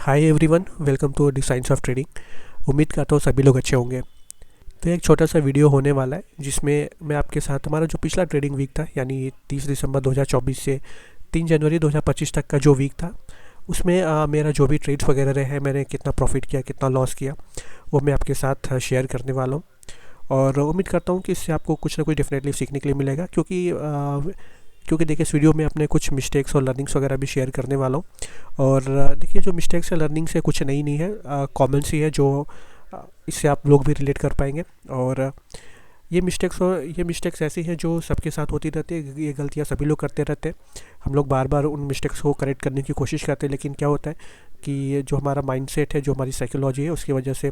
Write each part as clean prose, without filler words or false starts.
Hi everyone, welcome to the science of trading. उम्मीद करता हूँ सभी लोग अच्छे होंगे। तो एक छोटा सा वीडियो होने वाला है जिसमें मैं आपके साथ हमारा जो पिछला ट्रेडिंग वीक था, यानी 30 दिसंबर 2024 से 3 जनवरी 2025 तक का जो वीक था, उसमें मेरा जो भी ट्रेड्स वगैरह रहे हैं, मैंने कितना प्रॉफिट किया, कितना लॉस किया, वो मैं आपके साथ शेयर करने वाला हूँ। और उम्मीद करता हूँ कि इससे आपको कुछ ना कुछ डेफिनेटली सीखने के लिए मिलेगा, क्योंकि देखिए इस वीडियो में अपने कुछ मिस्टेक्स और लर्निंग्स वगैरह भी शेयर करने वाला हूँ। और देखिए जो मिस्टेक्स या लर्निंग्स है कुछ नई नहीं है, कॉमन सी है, जो इससे आप लोग भी रिलेट कर पाएंगे। और ये मिस्टेक्स ऐसी हैं जो सबके साथ होती रहती है, ये गलतियाँ सभी लोग करते रहते हैं। हम लोग बार बार उन मिस्टेक्स को करेक्ट करने की कोशिश करते हैं, लेकिन क्या होता है कि जो हमारा माइंडसेट है, जो हमारी साइकोलॉजी है, उसकी वजह से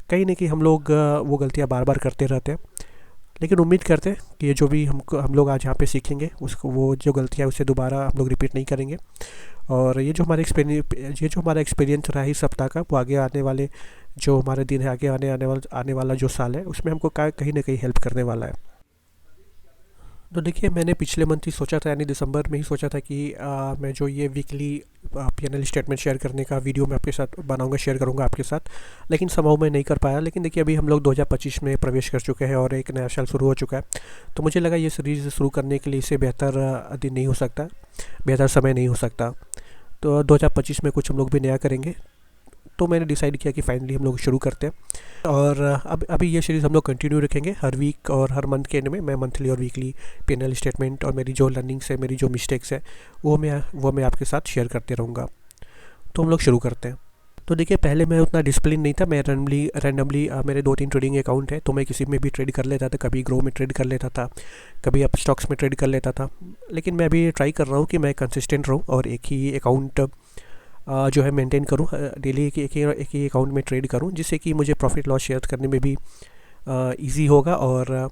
कहीं ना कहीं हम लोग वो गलतियाँ बार बार करते रहते हैं। लेकिन उम्मीद करते हैं कि ये जो भी हम लोग आज यहाँ पे सीखेंगे, उसको वो जो गलतियाँ उसे दोबारा हम लोग रिपीट नहीं करेंगे। और ये जो हमारा एक्सपीरियंस रहा है इस सप्ताह का, वो आगे आने वाले जो हमारे दिन है, आने वाला जो साल है, उसमें हमको कहीं ना कहीं हेल्प करने वाला है। तो देखिए मैंने पिछले मंथ ही सोचा था, यानी दिसंबर में ही सोचा था कि मैं जो ये वीकली पीएनएल स्टेटमेंट शेयर करने का वीडियो मैं आपके साथ बनाऊंगा, शेयर करूंगा आपके साथ, लेकिन संभव मैं नहीं कर पाया। लेकिन देखिए अभी हम लोग 2025 में प्रवेश कर चुके हैं और एक नया साल शुरू हो चुका है। तो मुझे लगा ये सीरीज़ शुरू करने के लिए इससे बेहतर दिन नहीं हो सकता, बेहतर समय नहीं हो सकता। तो 2025 में कुछ हम लोग भी नया करेंगे। तो मैंने डिसाइड किया कि फाइनली हम लोग शुरू करते हैं। और अब अभी ये सीरीज़ हम लोग कंटिन्यू रखेंगे। हर वीक और हर मंथ के एंड में मैं मंथली और वीकली पीएनएल स्टेटमेंट और मेरी जो लर्निंग्स है, मेरी जो मिस्टेक्स है, वो मैं आपके साथ शेयर करते रहूँगा। तो हम लोग शुरू करते हैं। तो देखिए पहले मैं उतना डिसिप्लिन नहीं था, मैं रैंडमली मेरे 2-3 ट्रेडिंग अकाउंट है, तो मैं किसी में भी ट्रेड कर लेता था। कभी ग्रो में ट्रेड कर लेता था, कभी अप स्टॉक्स में ट्रेड कर लेता था। लेकिन मैं अभी ट्राई कर रहा हूँ कि मैं कंसिस्टेंट रहूँ और एक ही अकाउंट जो है मेंटेन करूँ, डेली एक ही अकाउंट में ट्रेड करूँ, जिससे कि मुझे प्रॉफिट लॉस शेयर करने में भी इजी होगा और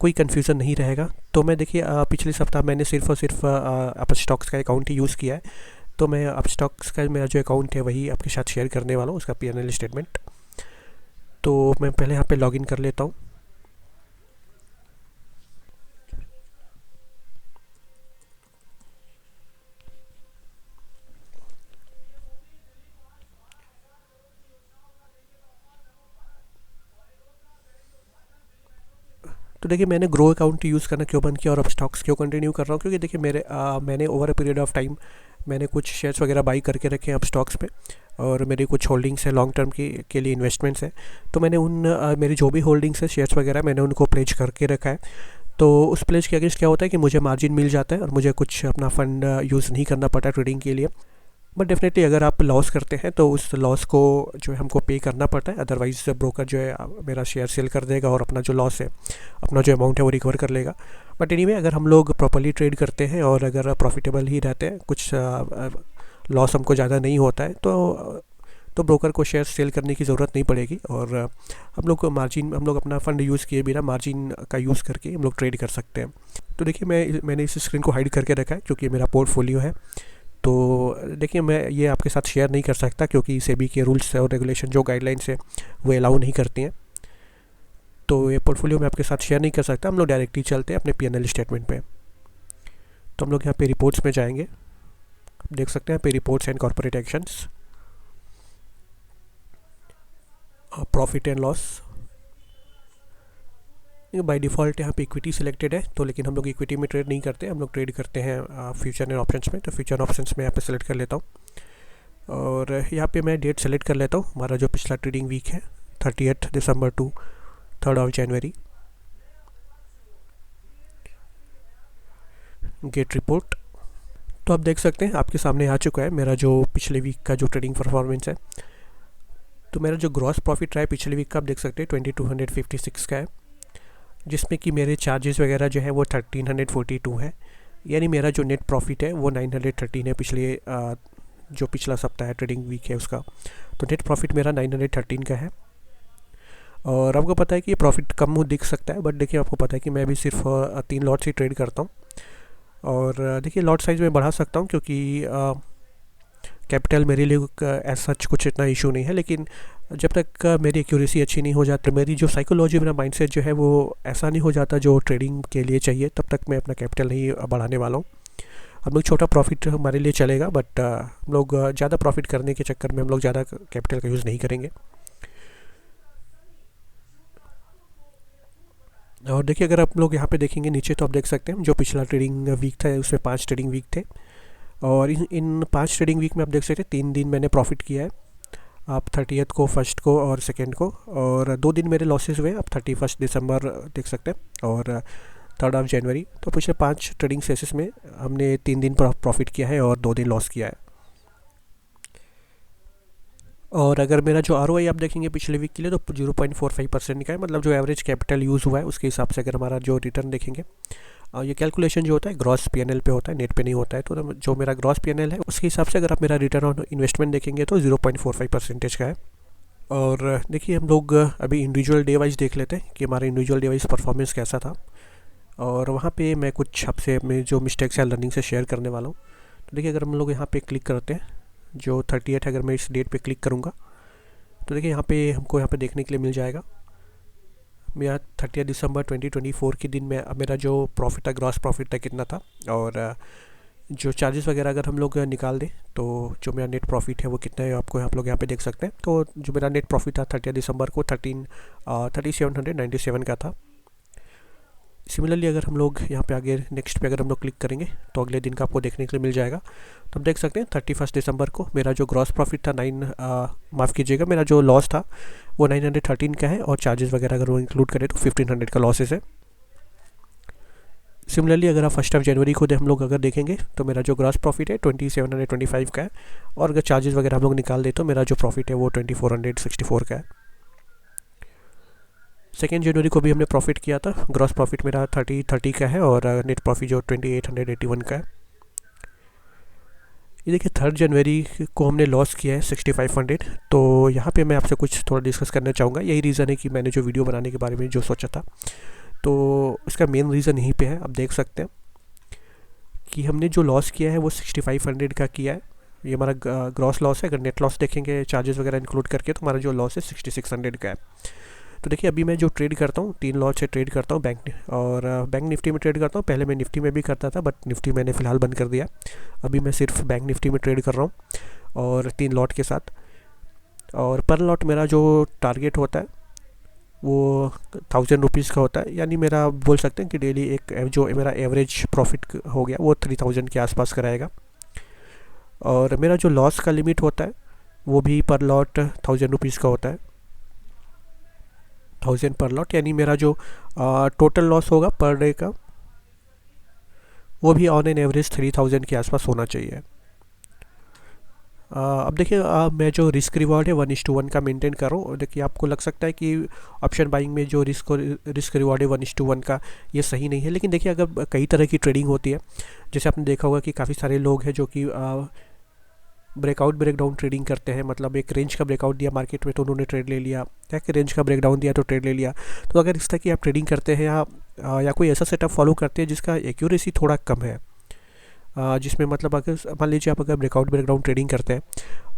कोई कन्फ्यूज़न नहीं रहेगा। तो मैं देखिए पिछले सप्ताह मैंने सिर्फ और सिर्फ अप स्टॉक्स का अकाउंट ही यूज़ किया है। तो मैं अप स्टॉक्स का मेरा जो अकाउंट है वही आपके साथ शेयर करने वाला हूँ, उसका पीएनएल स्टेटमेंट। तो मैं पहले यहाँ पे लॉगिन कर लेता हूँ। तो देखिए मैंने ग्रो अकाउंट यूज़ करना क्यों बंद किया और अब स्टॉक्स क्यों कंटिन्यू कर रहा हूँ, क्योंकि देखिए मैंने over a period of time मैंने कुछ शेयर्स वगैरह बाई करके रखे हैं अब स्टॉक्स पे, और मेरी कुछ होल्डिंग्स है लॉन्ग टर्म के लिए इन्वेस्टमेंट्स है। तो मैंने मेरी जो भी होल्डिंग्स है शेयर्स वगैरह, मैंने उनको प्लेज करके रखा है। तो उस प्लेज के अगेंस्ट क्या होता है कि मुझे मार्जिन मिल जाता है और मुझे कुछ अपना फ़ंड यूज़ नहीं करना पड़ता ट्रेडिंग के लिए। बट डेफिनेटली अगर आप लॉस करते हैं तो उस लॉस को जो है हमको पे करना पड़ता है, अदरवाइज़ ब्रोकर जो है मेरा शेयर सेल कर देगा और अपना जो लॉस है, अपना जो अमाउंट है वो रिकवर कर लेगा। बट एनीवे अगर हम लोग प्रॉपर्ली ट्रेड करते हैं और अगर प्रॉफिटेबल ही रहते हैं, कुछ लॉस हमको ज़्यादा नहीं होता है, तो ब्रोकर को शेयर सेल करने की ज़रूरत नहीं पड़ेगी। और हम लोग अपना फ़ंड यूज़ किए बिना मार्जिन का यूज़ करके हम लोग ट्रेड कर सकते हैं। तो देखिए मैंने इस स्क्रीन को हाइड करके रखा है क्योंकि मेरा पोर्टफोलियो है। तो देखिए मैं ये आपके साथ शेयर नहीं कर सकता क्योंकि सेबी के रूल्स और रेगुलेशन जो गाइडलाइंस है वो अलाउ नहीं करती हैं। तो ये पोर्टफोलियो मैं आपके साथ शेयर नहीं कर सकता। हम लोग डायरेक्टली चलते हैं अपने पीएनएल स्टेटमेंट पे। तो हम लोग यहाँ पे रिपोर्ट्स में जाएंगे, आप देख सकते हैं पे reports and corporate actions, profit and loss. By default यहाँ पे इक्विटी सिलेक्टेड है, तो लेकिन हम लोग इक्विटी में ट्रेड नहीं करते, हम लोग ट्रेड करते हैं फ्यूचर एंड ऑप्शंस में। तो फ्यूचर ऑप्शंस में यहाँ पे सेलेक्ट कर लेता हूँ और यहाँ पे मैं डेट सेलेक्ट कर लेता हूँ। हमारा जो पिछला ट्रेडिंग वीक है 30 दिसंबर टू 3 जनवरी। Gate report. तो आप देख सकते हैं आपके सामने आ चुका है मेरा जो पिछले वीक का जो ट्रेडिंग परफॉर्मेंस है। तो मेरा जो ग्रॉस प्रॉफिट रहा है पिछले वीक का, आप देख सकते हैं 2256 का है, जिसमें कि मेरे चार्जेस वगैरह जो है वो 1342 है। यानी मेरा जो नेट प्रॉफिट है वो 913 है, जो पिछला सप्ताह है ट्रेडिंग वीक है उसका। तो नेट प्रॉफिट मेरा 913 का है। और आपको पता है कि ये प्रॉफिट कम हो दिख सकता है, बट देखिए आपको पता है कि मैं भी सिर्फ 3 लॉट से ट्रेड करता हूँ। और देखिए लॉट साइज़ में बढ़ा सकता हूँ क्योंकि कैपिटल मेरे लिए एज सच कुछ इतना इशू नहीं है। लेकिन जब तक मेरी एक्यूरेसी अच्छी नहीं हो जाती, मेरी जो साइकोलॉजी, मेरा माइंडसेट जो है वो ऐसा नहीं हो जाता जो ट्रेडिंग के लिए चाहिए, तब तक मैं अपना कैपिटल नहीं बढ़ाने वाला हूँ। हम लोग छोटा प्रॉफिट हमारे लिए चलेगा, बट हम लोग ज़्यादा प्रॉफिट करने के चक्कर में हम लोग ज़्यादा कैपिटल का यूज़ नहीं करेंगे। और देखिए अगर आप लोग यहाँ पे देखेंगे नीचे, तो आप देख सकते हैं जो पिछला ट्रेडिंग वीक था उसमें 5 ट्रेडिंग वीक थे, और इन 5 ट्रेडिंग वीक में आप देख सकते हैं 3 दिन मैंने प्रॉफिट किया है, आप 30th को, फर्स्ट को और सेकेंड को, और 2 दिन मेरे लॉसेस हुए, आप 31 दिसंबर देख सकते हैं और 3 जनवरी। तो पिछले 5 ट्रेडिंग सेशंस में हमने 3 दिन प्रॉफिट किया है और 2 दिन लॉस किया है। और अगर मेरा जो आर आप देखेंगे पिछले वीक के लिए, तो 0.45% का है, मतलब जो एवरेज कैपिटल यूज़ हुआ है उसके हिसाब से अगर हमारा जो रिटर्न देखेंगे, ये कैलकुलेशन जो होता है ग्रॉस पीएनएल पे होता है, नेट पे नहीं होता है। तो जो मेरा ग्रॉस पीएनएल है उसके हिसाब से अगर आप मेरा रिटर्न ऑन इन्वेस्टमेंट देखेंगे तो 0.45% का है। और देखिए हम लोग अभी इंडिविजुअल डे वाइज देख लेते हैं कि हमारा इंडिविजुअल डे वाइज परफॉर्मेंस कैसा था, और वहाँ पे मैं कुछ आपसे मैं जो मिस्टेक्स है लर्निंग से शेयर करने वाला हूँ। तो देखिए अगर हम लोग यहाँ पे क्लिक करते हैं, जो 38 अगर मैं इस डेट पे क्लिक करूँगा, तो देखिए यहाँ पे हमको यहाँ पे देखने के लिए मिल जाएगा मेरा 30 दिसंबर 2024 के दिन में मेरा जो प्रॉफिट था, ग्रॉस प्रॉफिट था कितना था, और जो चार्जेस वगैरह अगर हम लोग निकाल दें तो जो मेरा नेट प्रॉफिट है वो कितना है आपको आप लोग यहाँ पे देख सकते हैं। तो जो मेरा नेट प्रॉफिट था 30 दिसंबर को 3797 का था। सिमिलरली अगर हम लोग यहाँ पे आगे नेक्स्ट पे अगर हम लोग क्लिक करेंगे तो अगले दिन का आपको देखने के लिए मिल जाएगा। तो आप देख सकते हैं 31 दिसंबर को मेरा जो ग्रॉस प्रॉफिट था माफ़ कीजिएगा, मेरा जो लॉस था वो 913 का है, और चार्जेस वगैरह अगर वो इंक्लूड करें तो 1500 का लॉसेस है। सिमिलरली अगर आप 1 जनवरी को हम लोग अगर देखेंगे तो मेरा जो ग्रॉस प्रॉफिट है 2725 का है, और अगर चार्जेस वगैरह हम लोग निकाल दें तो मेरा जो प्रॉफिट है वो 2464 का है। 2 जनवरी को भी हमने प्रॉफिट किया था, ग्रॉस प्रॉफिट मेरा 30 का है, और नेट प्रॉफिट जो 2881 का है। ये देखिए 3 जनवरी को हमने लॉस किया है 6500। तो यहाँ पे मैं आपसे कुछ थोड़ा डिस्कस करना चाहूँगा। यही रीज़न है कि मैंने जो वीडियो बनाने के बारे में जो सोचा था, तो उसका मेन रीज़न यहीं पे है। आप देख सकते हैं कि हमने जो लॉस किया है वो 6500 का किया है, ये हमारा ग्रॉस लॉस है। अगर नेट लॉस देखेंगे चार्जेस वगैरह इंक्लूड करके तो हमारा जो लॉस है 6600 का है। तो देखिए अभी मैं जो ट्रेड करता हूँ 3 लॉट से ट्रेड करता हूँ, बैंक निफ्टी में ट्रेड करता हूँ। पहले मैं निफ्टी में भी करता था, बट निफ्टी मैंने फ़िलहाल बंद कर दिया। अभी मैं सिर्फ बैंक निफ्टी में ट्रेड कर रहा हूँ और 3 लॉट के साथ। और पर लॉट मेरा जो टारगेट होता है वो 1000 रुपीज़ का होता है, यानी मेरा बोल सकते हैं कि डेली एक जो मेरा एवरेज प्रॉफिट हो गया वो 3000 के आसपास का रहेगा। और मेरा जो लॉस का लिमिट होता है वो भी पर लॉट 1000 रुपीज़ का होता है, 1000 पर लॉट, यानी मेरा जो टोटल लॉस होगा पर डे का वो भी ऑन एन एवरेज 3000 के आसपास होना चाहिए। अब देखिए मैं जो रिस्क रिवॉर्ड है 1:1 का मेंटेन कर रहा हूँ। देखिए आपको लग सकता है कि ऑप्शन बाइंग में जो रिस्क रिवॉर्ड है 1:1 का ये सही नहीं है, लेकिन देखिए अगर कई तरह की ट्रेडिंग होती है, जैसे आपने देखा होगा कि काफ़ी सारे लोग हैं जो कि ब्रेकआउट ब्रेकडाउन ट्रेडिंग करते हैं, मतलब एक रेंज का ब्रेकआउट दिया मार्केट में तो उन्होंने ट्रेड ले लिया, या कि रेंज का ब्रेकडाउन दिया तो ट्रेड ले लिया। तो अगर इस तरह की आप ट्रेडिंग करते हैं या कोई ऐसा सेटअप फॉलो करते हैं जिसका एक्यूरेसी थोड़ा कम है, जिसमें मतलब अगर मान लीजिए आप अगर ब्रेकआउट ब्रेकडाउन ट्रेडिंग करते हैं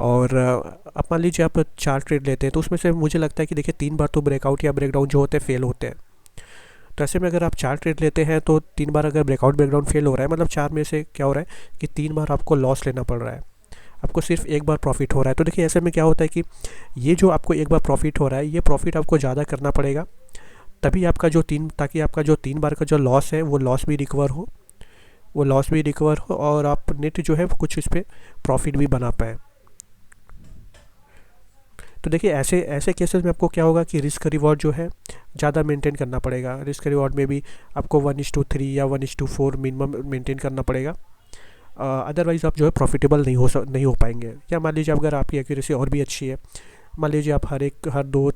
और अब मान लीजिए आप 4 ट्रेड लेते हैं, तो उसमें से मुझे लगता है कि देखिए 3 बार तो ब्रेकआउट या ब्रेकडाउन जो होते हैं फेल होते हैं। तो ऐसे में अगर आप 4 ट्रेड लेते हैं तो 3 बार अगर ब्रेकआउट ब्रेकडाउन फेल हो रहा है, मतलब 4 में से क्या हो रहा है कि 3 बार आपको लॉस लेना पड़ रहा है, आपको सिर्फ 1 बार प्रॉफिट हो रहा है। तो देखिए ऐसे में क्या होता है कि ये जो आपको 1 बार प्रॉफिट हो रहा है, ये प्रॉफिट आपको ज़्यादा करना पड़ेगा, तभी आपका जो 3 बार का जो लॉस है वो लॉस भी रिकवर हो और आप नेट जो है कुछ इस पर प्रॉफिट भी बना पाए। तो देखिए ऐसे केसेस में आपको क्या होगा कि रिस्क रिवॉर्ड जो है ज़्यादा मेंटेन करना पड़ेगा। रिस्क रिवॉर्ड में भी आपको 1:3 या 1:4 मिनिमम मेंटेन करना पड़ेगा, अदरवाइज़ आप जो है प्रॉफिटेबल नहीं हो पाएंगे। या मान लीजिए अगर आपकी एक्यूरेसी और भी अच्छी है, मान लीजिए आप हर 2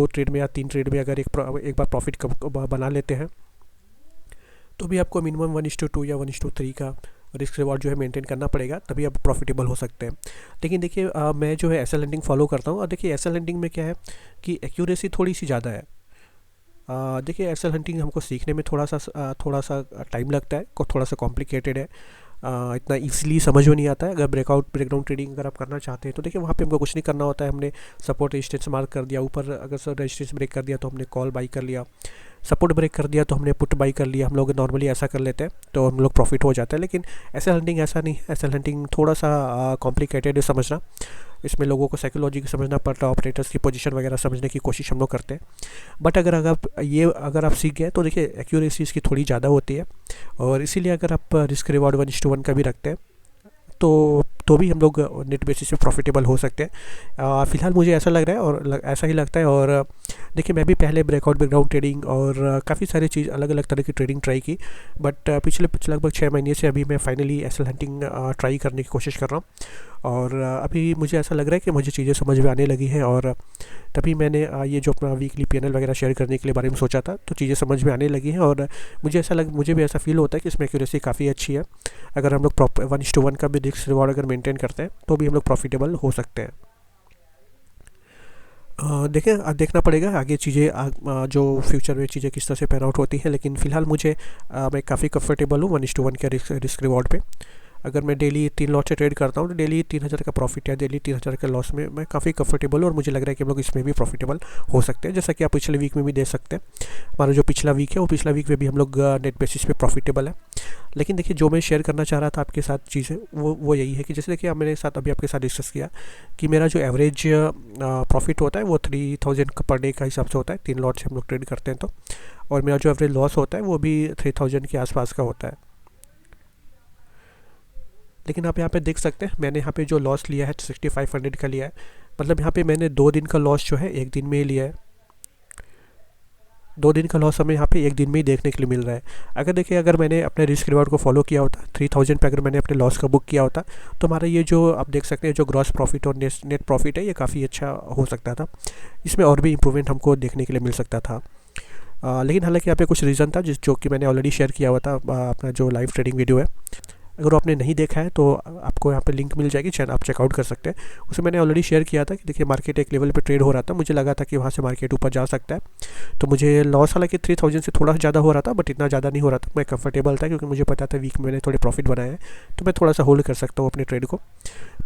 ट्रेड में या 3 ट्रेड में अगर एक बार प्रॉफिट बना लेते हैं, तो भी आपको मिनिमम 1:2 या 1:3 का रिस्क रिवॉर्ड जो है मेंटेन करना पड़ेगा, तभी आप प्रॉफिटेबल हो सकते हैं। लेकिन देखिए मैं जो है एसएल लैंडिंग फॉलो करता हूँ, और देखिए एसएल लैंडिंग में क्या है कि एक्यूरेसी थोड़ी सी ज़्यादा है। देखिए एसएल हंटिंग हमको सीखने में थोड़ा सा टाइम लगता है, थोड़ा सा कॉम्प्लिकेटेड है, इतना ईजिली समझ में नहीं आता है। अगर ब्रेकआउट ब्रेकडाउन ट्रेडिंग अगर आप करना चाहते हैं तो देखिए वहाँ पे हमको कुछ नहीं करना होता है, हमने सपोर्ट रेजिस्टेंस मार्क कर दिया, ऊपर अगर रेजिस्टेंस ब्रेक कर दिया तो हमने कॉल बाई कर लिया, सपोर्ट ब्रेक कर दिया तो हमने पुट बाई कर लिया, हम लोग नॉर्मली ऐसा कर लेते हैं तो हम लोग प्रॉफिट हो जाता है। लेकिन एसएल हंटिंग ऐसा नहीं, एसएल हंटिंग थोड़ा सा कॉम्प्लिकेटेड है समझना। इसमें लोगों को साइकोलॉजी की समझना पड़ता है, ऑपरेटर्स की पोजीशन वगैरह समझने की कोशिश हम लोग करते हैं। बट अगर आप सीख गए तो देखिए एक्यूरेसी इसकी थोड़ी ज़्यादा होती है, और इसीलिए अगर आप रिस्क रिवॉर्ड 1:1 का भी रखते हैं तो भी हम लोग नेट बेसिस पे प्रॉफिटेबल हो सकते हैं। फ़िलहाल मुझे ऐसा लग रहा है और ऐसा ही लगता है। और देखिए मैं भी पहले ब्रेकआउट बैकग्राउंड ट्रेडिंग और काफ़ी सारी चीज़ अलग अलग तरह की ट्रेडिंग ट्राई की, बट पिछले लगभग 6 महीने से अभी मैं फाइनली एसएल हंटिंग ट्राई करने की कोशिश कर रहा हूँ। और अभी मुझे ऐसा लग रहा है कि मुझे चीज़ें समझ में आने लगी हैं, और तभी मैंने ये जो अपना वीकली पीएनएल वगैरह शेयर करने के लिए बारे में सोचा था, तो चीज़ें समझ में आने लगी हैं। और मुझे भी ऐसा फील होता है कि इसमें एक्यूरेसी काफ़ी अच्छी है। अगर हम लोग प्रॉपर 1:1 का भी रिस्क रिवॉर्ड अगर मेंटेन करते हैं तो भी हम लोग प्रॉफिटेबल हो सकते हैं। देखें, देखना पड़ेगा आगे चीज़ें जो फ्यूचर में चीज़ें किस तरह से पैन आउट होती हैं। लेकिन फ़िलहाल मैं काफ़ी कंफर्टेबल हूँ 1:1 के रिस्क रिवॉर्ड पे। अगर मैं डेली 3 लॉट से ट्रेड करता हूँ तो डेली 3000 का प्रॉफिट या डेली 3000 का लॉस में मैं काफ़ी कंफर्टेबल हूँ, और मुझे लग रहा है कि हम लोग इसमें भी प्रॉफिटेबल हो सकते हैं। जैसा कि आप पिछले वीक में भी देख सकते हैं, हमारा जो पिछला वीक है वो पिछला वीक में भी हम लोग नेट बेसिस पे प्रॉफिटेबल है। लेकिन देखिए जो मैं शेयर करना चाह रहा था आपके साथ चीज़ें वो यही है कि जैसे देखिए मेरे साथ अभी आपके साथ डिस्कस किया कि मेरा जो एवरेज प्रॉफिट होता है वो 3000 पर डे का हिसाब से होता है, 3 लॉट से हम लोग ट्रेड करते हैं तो। और मेरा जो एवरेज लॉस होता है वो भी 3000 के आसपास का होता है। लेकिन आप यहाँ पे देख सकते हैं मैंने यहाँ पे जो लॉस लिया है 6500 का लिया है, मतलब यहाँ पे मैंने 2 दिन का लॉस जो है एक दिन में ही लिया है। 2 दिन का लॉस हमें यहाँ पे एक दिन में ही देखने के लिए मिल रहा है। अगर मैंने अपने रिस्क रिवॉर्ड को फॉलो किया होता, 3000 पे अगर मैंने अपने लॉस का बुक किया होता, तो हमारा ये जो आप देख सकते हैं जो ग्रॉस प्रॉफिट और नेट प्रॉफिट है ये काफ़ी अच्छा हो सकता था। इसमें और भी इम्प्रूवमेंट हमको देखने के लिए मिल सकता था। लेकिन हालांकि यहाँ पे कुछ रीज़न था जो कि मैंने ऑलरेडी शेयर किया हुआ था अपना जो लाइव ट्रेडिंग वीडियो है। अगर वो आपने नहीं देखा है तो आपको यहाँ पे लिंक मिल जाएगी, चैनल आप चेकआउट कर सकते हैं। उसे मैंने ऑलरेडी शेयर किया था कि देखिए मार्केट एक लेवल पे ट्रेड हो रहा था, मुझे लगा था कि वहाँ से मार्केट ऊपर जा सकता है। तो मुझे लॉस हालांकि 3000 से थोड़ा ज़्यादा हो रहा था, बट इतना ज़्यादा नहीं हो रहा था। मैं कंफर्टेबल था क्योंकि मुझे पता था वीक में मैंने थोड़े प्रॉफिट बनाए हैं, तो मैं थोड़ा सा होल्ड कर सकता हूँ अपने ट्रेड को।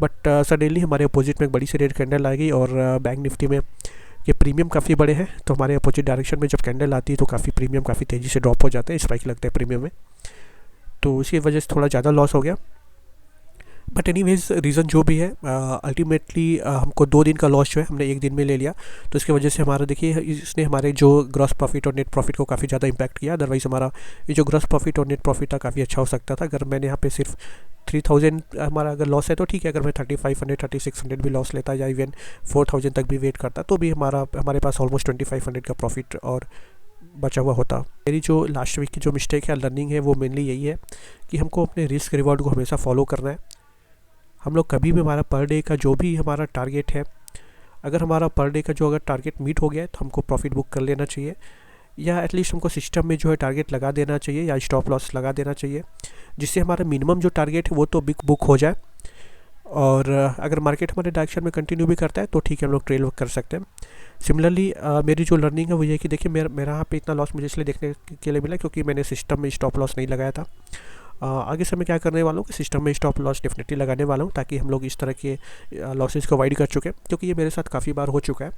बट सडनली हमारे अपोजिट में एक बड़ी सी रेड कैंडल आ गई, और बैंक निफ्टी में ये प्रीमियम काफ़ी बड़े हैं, तो हमारे अपोजिट डायरेक्शन में जब कैंडल आती है तो काफ़ी प्रीमियम काफ़ी तेज़ी से ड्रॉप हो जाते हैं, स्पाइक लगते हैं प्रीमियम में। तो इसी वजह से थोड़ा ज़्यादा लॉस हो गया। बट एनीवेज रीज़न जो भी है अल्टीमेटली हमको 2 दिन का लॉस जो है हमने एक दिन में ले लिया, तो इसकी वजह से हमारा देखिए इसने हमारे जो ग्रॉस प्रॉफिट और नेट प्रॉफिट को काफ़ी ज़्यादा इम्पैक्ट किया। अदरवाइज़ हमारा ये जो ग्रॉस प्रॉफिट और नेट प्रॉफिट था काफ़ी अच्छा हो सकता था। अगर मैंने यहाँ पे सिर्फ 3000 हमारा अगर लॉस है तो ठीक है, अगर मैं 3500 3600 भी लॉस लेता या इवन 4000 तक भी वेट करता तो भी हमारे पास ऑलमोस्ट 2500 का प्रॉफिट और बचा हुआ होता। मेरी जो लास्ट वीक की जो मिस्टेक है लर्निंग है वो मेनली यही है कि हमको अपने रिस्क रिवॉर्ड को हमेशा फॉलो करना है। हम लोग कभी भी हमारा पर डे का जो भी हमारा टारगेट है, अगर हमारा पर डे का जो अगर टारगेट मीट हो गया है तो हमको प्रॉफिट बुक कर लेना चाहिए, या एटलीस्ट हमको सिस्टम में जो है टारगेट लगा देना चाहिए या स्टॉप लॉस लगा देना चाहिए, जिससे हमारा मिनिमम जो टारगेट है वो तो बिग बुक हो जाए। और अगर मार्केट हमारे डायरेक्शन में कंटिन्यू भी करता है तो ठीक है, हम लोग ट्रेल कर सकते हैं। सिमिलरली मेरी जो लर्निंग है वो ये है कि देखिए मेरा यहाँ पे इतना लॉस मुझे इसलिए देखने के लिए मिला क्योंकि मैंने सिस्टम में स्टॉप लॉस नहीं लगाया था। आगे से मैं क्या करने वाला हूँ कि सिस्टम में स्टॉप लॉस डेफिनेटली लगाने वाला हूँ, ताकि हम लोग इस तरह के लॉसेस को अवॉइड कर चुके, क्योंकि ये मेरे साथ काफ़ी बार हो चुका है,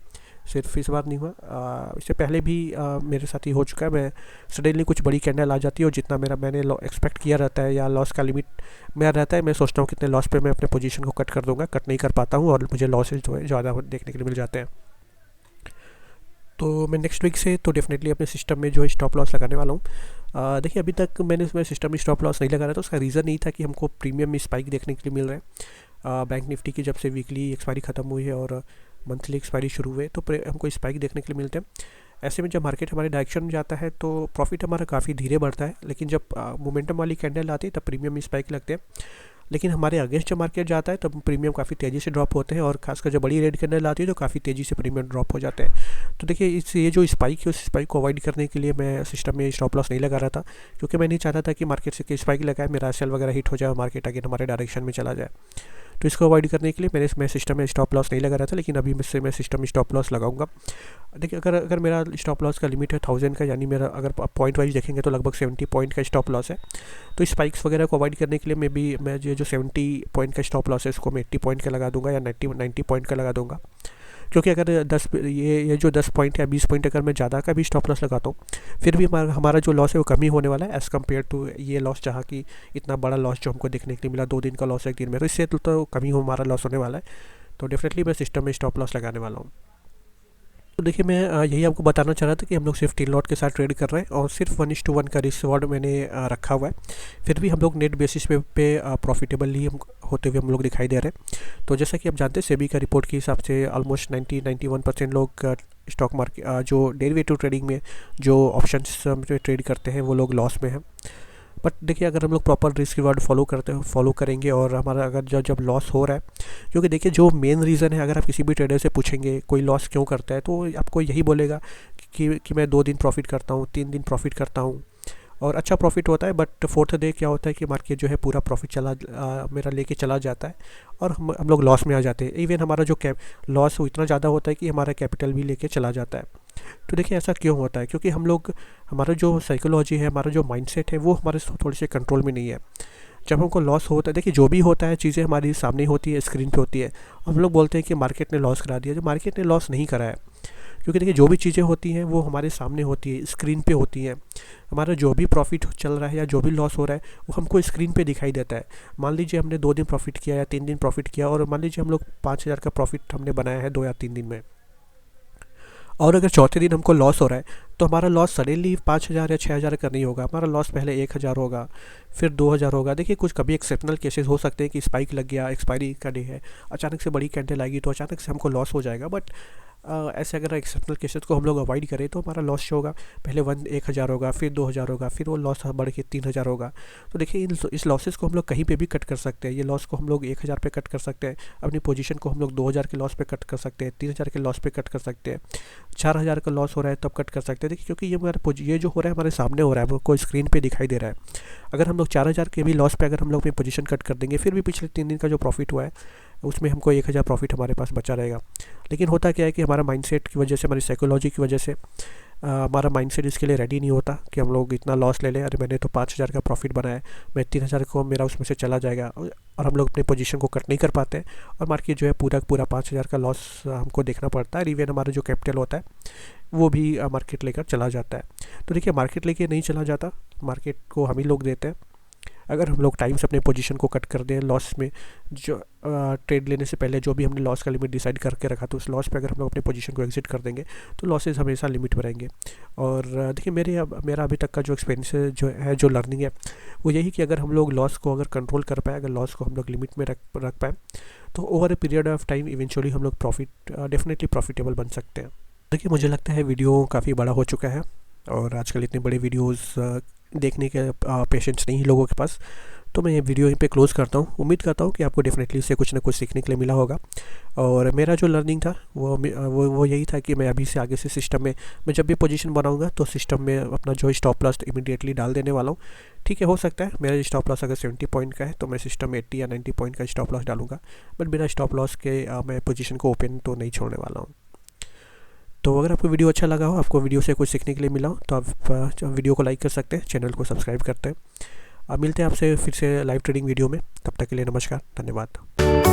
सिर्फ इस बार नहीं हुआ। इससे पहले भी मेरे साथ ही हो चुका है। मैं सडनली कुछ बड़ी कैंडल आ जाती है और जितना मैंने एक्सपेक्ट किया रहता है या लॉस का लिमिट मेरा रहता है, मैं सोचता हूँ कितने लॉस पे मैं अपने पोजीशन को कट कर दूंगा, कट नहीं कर पाता हूँ और मुझे लॉसेज जो है ज़्यादा देखने के लिए मिल जाते हैं। तो मैं नेक्स्ट वीक से तो डेफिनेटली अपने सिस्टम में जो है स्टॉप लॉस लगाने वाला हूँ। देखिए अभी तक मैंने इसमें सिस्टम में स्टॉप लॉस नहीं लगा रहा था, उसका रीज़न नहीं था कि हमको प्रीमियम में स्पाइक देखने के लिए मिल रहा है। बैंक निफ्टी की जब से वीकली एक्सपायरी ख़त्म हुई है और मंथली एक्सपायरी शुरू हुए तो हमको स्पाइक देखने के लिए मिलते हैं। ऐसे में जब मार्केट हमारे डायरेक्शन में जाता है तो प्रॉफिट हमारा काफ़ी धीरे बढ़ता है, लेकिन जब मोमेंटम वाली कैंडल आती है तब प्रीमियम स्पाइक लगते हैं। लेकिन हमारे अगेंस्ट जब मार्केट जाता है तब प्रीमियम काफ़ी तेज़ी से ड्रॉप होते हैं और खासकर जब बड़ी रेड कैंडल आती है तो काफ़ी तेज़ी से प्रीमियम ड्रॉप हो जाते हैं। तो देखिए ये जो स्पाइक है उस स्पाइक को अवॉइड करने के लिए मैं सिस्टम में स्टॉप लॉस नहीं लगा रहा था, क्योंकि मैं नहीं चाहता था कि मार्केट से स्पाइक लगाए मेरा सेल वगैरह हिट हो जाए और मार्केट अगेन हमारे डायरेक्शन में चला जाए। तो इसको अवॉइड करने के लिए मैं सिस्टम में स्टॉप लॉस नहीं लगा रहा था, लेकिन अभी मैं सिस्टम में स्टॉप लॉस लगाऊंगा। देखिए अगर मेरा स्टॉप लॉस का लिमिट है 1000 का, यानी मेरा अगर पॉइंट वाइज देखेंगे तो लगभग 70 पॉइंट का स्टॉप लॉस है। तो स्पाइक्स वगैरह को अवॉइड करने के लिए मैं जो 70 पॉइंट का स्टॉप लॉस है इसको मैं 80 पॉइंट का लगा दूंगा या 90 पॉइंट का लगा दूंगा, क्योंकि अगर 10 ये जो 10 पॉइंट या 20 पॉइंट अगर मैं ज़्यादा का भी स्टॉप लॉस लगाता हूँ, फिर भी हमारा जो लॉस है वो कम ही होने वाला है एज़ कम्पेयर टू ये लॉस, जहाँ की इतना बड़ा लॉस जो हमको देखने के लिए मिला 2 दिन का लॉस एक दिन में, तो इससे तो कम ही हमारा लॉस होने वाला है। तो डेफिनेटली मैं सिस्टम में स्टॉप लॉस लगाने वाला हूँ। तो देखिए, मैं यही आपको बताना चाह रहा था कि हम लोग सिर्फ 3 लॉट के साथ ट्रेड कर रहे हैं और सिर्फ 1:1 का रिस्क रिवॉर्ड मैंने रखा हुआ है। फिर भी हम लोग नेट बेसिस पे प्रॉफिटेबली हम होते हुए हम लोग दिखाई दे रहे हैं। तो जैसा कि आप जानते हैं, सेबी का रिपोर्ट के हिसाब से ऑलमोस्ट 91% लोग स्टॉक मार्केट जो डेरिवेटिव ट्रेडिंग में जो ऑप्शंस में ट्रेड करते हैं वो लोग लॉस में हैं। बट देखिए, अगर हम लोग प्रॉपर रिस्क रिवार्ड फॉलो करेंगे और हमारा अगर जब लॉस हो रहा है, क्योंकि देखिए जो मेन रीज़न है, अगर आप किसी भी ट्रेडर से पूछेंगे कोई लॉस क्यों करता है, तो आपको यही बोलेगा कि मैं 2 दिन प्रॉफिट करता हूँ, 3 दिन प्रॉफिट करता हूँ और अच्छा प्रॉफिट होता है, बट फोर्थ डे क्या होता है कि मार्केट जो है पूरा प्रॉफिट मेरा लेके चला जाता है और हम लोग लॉस में आ जाते हैं। इवन हमारा जो लॉस वो इतना ज़्यादा होता है कि हमारा कैपिटल भी लेके चला जाता है। तो देखिए, ऐसा क्यों होता है? क्योंकि हमारा जो साइकोलॉजी है, हमारा जो माइंडसेट है, वो हमारे थोड़े से कंट्रोल में नहीं है। जब हमको लॉस होता है, देखिए जो भी होता है चीज़ें हमारी सामने होती है, स्क्रीन पे होती है। हम लोग बोलते हैं कि मार्केट ने लॉस करा दिया, जो मार्केट ने लॉस नहीं करा है। क्योंकि देखिए जो भी चीज़ें होती हैं वो हमारे सामने होती है, स्क्रीन पे होती हैं। हमारा जो भी प्रॉफिट चल रहा है या जो भी लॉस हो रहा है वो हमको स्क्रीन पे दिखाई देता है। मान लीजिए हमने 2 दिन प्रॉफिट किया या 3 दिन प्रॉफिट किया, और मान लीजिए हम लोग 5,000 का प्रॉफिट हमने बनाया है 2 या 3 दिन में, और अगर चौथे दिन हमको लॉस हो रहा है, तो हमारा लॉस सडनली 5,000 या 6,000 का नहीं होगा। हमारा लॉस पहले 1,000 होगा, फिर 2,000 होगा। देखिए, कुछ कभी एक्सेप्शनल केसेस हो सकते हैं कि स्पाइक लग गया, एक्सपायरी का डे है, अचानक से बड़ी कैंडल आएगी तो अचानक से हमको लॉस हो जाएगा। बट ऐसे अगर एक्सेप्शनल केसेस को हम लोग अवॉइड करें तो हमारा लॉस जो होगा पहले 1,000 होगा, फिर 2,000 होगा, फिर वो लॉस बढ़ के 3,000 होगा। तो देखिए, इस लॉसेस को हम लोग कहीं पे भी कट कर सकते हैं। ये लॉस को हम लोग 1,000 पे कट कर सकते हैं, अपनी पोजीशन को हम लोग 2,000 के लॉस पे कट कर सकते हैं, 3,000 के लॉस पे कट कर सकते हैं, 4,000 का लॉस हो रहा है तब कट कर सकते हैं। देखिए, क्योंकि ये जो हो रहा है हमारे सामने हो रहा है, हमको स्क्रीन पे दिखाई दे रहा है। अगर हम लोग 4,000 के भी लॉस पे अगर हम लोग अपनी पोजीशन कट कर देंगे, फिर भी पिछले 3 दिन का जो प्रॉफिट हुआ है उसमें हमको 1,000 प्रॉफिट हमारे पास बचा रहेगा। लेकिन होता क्या है कि हमारा माइंडसेट की वजह से, हमारी साइकोलॉजी की वजह से हमारा माइंडसेट इसके लिए रेडी नहीं होता कि हम लोग इतना लॉस ले लें। अरे मैंने तो 5,000 का प्रॉफिट बनाया है, मैं 3,000 को मेरा उसमें से चला जाएगा, और हम लोग अपनी पोजीशन को कट नहीं कर पाते हैं और मार्केट जो है पूरा 5,000 का लॉस हमको देखना पड़ता है। इवन हमारा जो कैपिटल होता है वो भी मार्केट लेकर चला जाता है। तो देखिए, मार्केट लेके नहीं चला जाता, मार्केट को हम ही लोग देते हैं। अगर हम लोग टाइम से अपने पोजीशन को कट कर दें लॉस में, जो ट्रेड लेने से पहले जो भी हमने लॉस का लिमिट डिसाइड करके रखा, तो उस लॉस पे अगर हम लोग अपने पोजीशन को एग्जिट कर देंगे तो लॉसेस हमेशा लिमिट में रहेंगे। और देखिए, मेरा अभी तक का जो एक्सपीरियंस जो लर्निंग है वो यही कि अगर हम लोग लॉस को अगर कंट्रोल कर पाए, अगर लॉस को हम लोग लिमिट में रख पाए, तो over a period of time eventually हम लोग डेफिनेटली प्रॉफिटेबल बन सकते हैं। देखिए, मुझे लगता है वीडियो काफ़ी बड़ा हो चुका है और आजकल इतने बड़े वीडियोस देखने के पेशेंस नहीं है लोगों के पास, तो मैं ये वीडियो यहीं पे क्लोज़ करता हूँ। उम्मीद करता हूँ कि आपको डेफिनेटली इससे कुछ ना कुछ सीखने के लिए मिला होगा। और मेरा जो लर्निंग था वो यही था कि मैं अभी से आगे से सिस्टम में, मैं जब भी पोजीशन बनाऊंगा तो सिस्टम में अपना जो स्टॉप लॉस इमीडिएटली डाल देने वाला हूँ। ठीक है, हो सकता है मेरा स्टॉप लॉस अगर 70 पॉइंट का है तो मैं सिस्टम में 80 या 90 पॉइंट का स्टॉप लॉस डालूंगा, बट बिना स्टॉप लॉस के मैं पोजीशन को ओपन तो नहीं छोड़ने वाला हूँ। तो अगर आपको वीडियो अच्छा लगा हो, आपको वीडियो से कुछ सीखने के लिए मिला हो, तो आप वीडियो को लाइक कर सकते हैं, चैनल को सब्सक्राइब करते हैं। अब मिलते हैं आपसे फिर से लाइव ट्रेडिंग वीडियो में। तब तक के लिए नमस्कार, धन्यवाद।